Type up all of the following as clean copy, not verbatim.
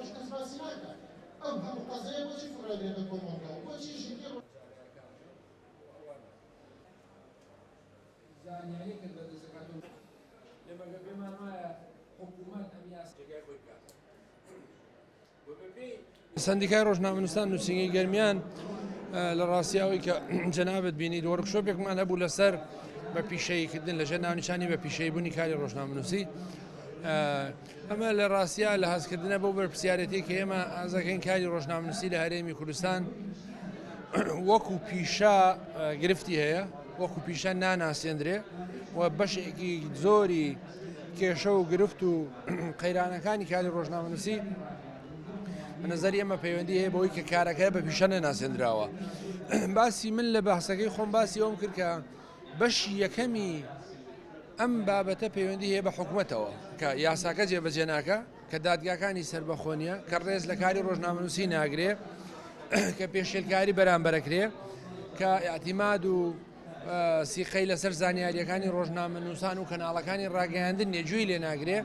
هیچ کەس باسی ناکات ئەم هەموو قەزەیە بۆچی فڕێدرێتە کۆمەڵگەوە بۆچی ژینگە زانیاری کرد بە دەسەکاتون لێمەگە پێمان وایە حکوومەت ئەم یاساگای خۆی بکات سندیکای ڕۆژنامەنووسان نووسینگەی گەرمیان لە ڕاستیاوەی کە جەنابەت بینیت وەرکشۆپێکمان هەبوو لەسەر بە پیشەیکردن لەژێر ناونیشانی بە پیشەیبوونی کاری ڕۆژنامەنووسی ئەمە لە ڕاستیا لە هەستکردنە بۆ بەرپرسیارەتی کە ئێمە ئازەکەین کاری ڕۆژنامەنووسی لە هەرێمی کوردستان وەکو پیشە گرفتی هەیە وەکو پیشە ناناسیێنرێ و بەشێکی زۆری کێشە و گرفت و قەیرانەکانی کاری ڕۆژنامەنووسی نظر ئێمە پەیوەندی هەیە بەوەی کە کارەکە بە پیشە نەناسێنراوە. باسی من لە بەحسەکەی خۆم باسی ئەوم کرد کە بەشی یەکەمی ئەم بابەتە پەیوەندی هەیە بە حکوومەتەوە کە یاساکە جێبەجێ ناکە کە دادگاکانی سربەخۆنیە کە ڕێز لە کاری ڕۆژنامەنووسی ناگرێ کە پێشێلکاری بەرامبەرەکرێ کە ئاعتیماد و سیقەی لەسەر زانیاریەکانی ڕۆژنامەنووسان و کەناڵەکانی ڕاگەیاندن نێجووی لێ ناگرێ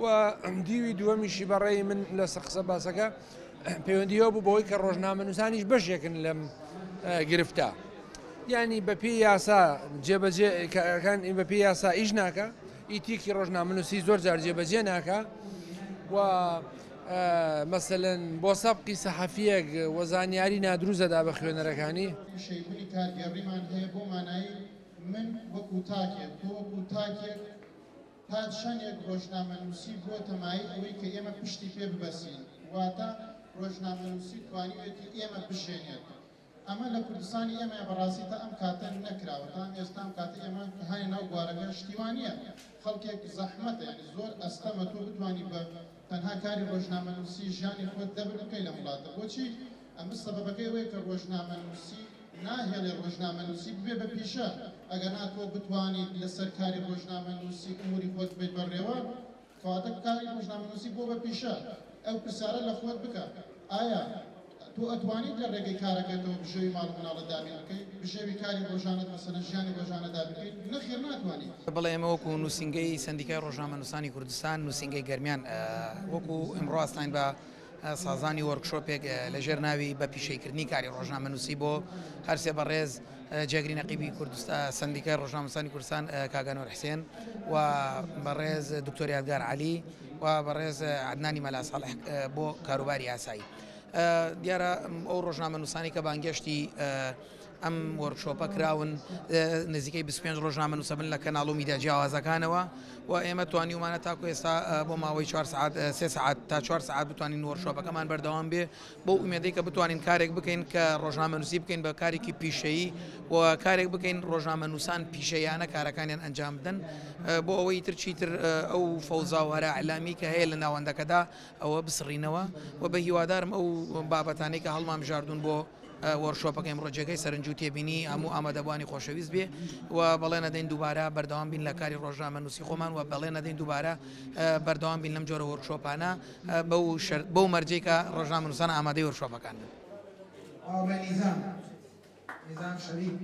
و دیوی دووەمیشی بەڕێی من لە قسە باسەکە پەیوەندیەوە بوو بەوەی کە ڕۆژنامەنووسانیش بەشێکن لەم گرفتە یعنی بە پێی یاسا جێبەجێکان بە پێی یاسا ئیش ناکە ئیتیکی ڕۆژنامەنووسی زۆر جار جێبەجێ ناکە و مەسەلەن بۆ سەبقی سەحەفیەک وەزانیاری نادروزەدا بە خوێنەرەکانی شەیبوونی کارگەڕیمان هەیە بۆ مانایی من وەکو تاکێک تۆ وەکو تاکێک پادشانێک ڕۆژنامەنووسی بۆ تەمایی ئەوەی کە ئێمە پشتی پێ ببەسین واتە ڕۆژنامەنووسی توانیوێتی ئێمە بشێنێت ئەمە لە کوردستانی ئێمە بەڕاستی تا ئەم کاتە نەکراوە تا ئێستا ئەم کاتە ئێمە هاێ ناو گوارەکە شتیوانیە خەڵکێک زەحمەتە یعنی زۆر ئەستەمە تۆ بتوانی بە تەنها کاری ڕۆژنامەنووسی ژیانی خۆت دەبر بکەی لە وڵاتە بۆچی ئەمە سەبەبەکەی ئەوەیە کە ڕۆژنامەنووسی ناهێڵێ ڕۆژنامەنووسی بێ بە پیشە ئەگەر ناتۆ بتوانیت لەسەر کاری ڕۆژنامەنووسی ئوموری خۆت بێت بەڕێوە کەواتە کاری ڕۆژنامەنووسی بۆ بە پیشە ئەو پرسیارە لە خۆت بکە ئایا تۆ ئەتوانیت لە ڕێگەی کارەکەتەوە بژێوی ماڵ مناڵە دابین بکەیت بژێوی کاری ڕۆژانت مەسەلەن ژیانی ڕۆژانە دابکەیت نەخێر ناتوانیت بەڵێ ئێمە وەکو نووسینگەی سندیکای ڕۆژنامەنووسانی کوردستان نووسینگەی گەرمیان وەکو ئەمڕۆ ئاستان بە سازانی وەرکشۆپێک لەژێر ناوی بە پیشەیکردنی کاری ڕۆژنامەنووسی بۆ هەرسێ بەڕێز جێگری نەقیبی کوردستان سندیکای ڕۆژنامەنووسانی کوردستان کاگەنۆر حسێن و بەڕێز دکتۆر یادگار عەلی و بەڕێز عەدنانی مەلا ساڵح بۆ کاروباری یاسایی دیارە ئەو ڕۆژنامەنووسانی کە بانگەشتی ئەم وەرکشۆپە کراون نزیکەی 25 ڕۆژنامەنووسە بن لە کەناڵ و میدیا جیاوازەکانەوە و ئێمە توانیومانە تاکو ئێستا بۆ ماوەی 3 ساعت تا 4 ساعت بتوانین وەرکشۆپەکەمان بەردەوام بێ بۆ ئومێدەی کە بتوانین کارێک بکەین کە ڕۆژنامەنووسی بکەین بە کارێکی پیشەیی و کارێک بکەین ڕۆژنامەنووسان پیشەیانە کارەکانیان ئەنجام بدەن بۆ ئەوەی تر ئەو فەوزا و هەرە عەلامی کە هەیە لە ناوەندەکەدا ئەوە بسڕینەوە و بە هیوادارم ئەو بابەتانەی کە هەڵمان بژاردون بۆ وەرکشۆپەکەی ڕۆژێگەی سەرنج و تێبینی هەموو ئامادەبوانی خۆشەویست بێ و بەڵێ نەدەین دووبارە بەردەوام بین لە کاری ڕۆژنامەنووسی خۆمان و بەڵێ نەدەین دووبارە بەردەوام بین لەم جۆرە وەرکشۆپانە بەو مەرجەی کە ڕۆژنامەنووسان ئامادەی وەرکشۆپەکان بن. نظام شەریف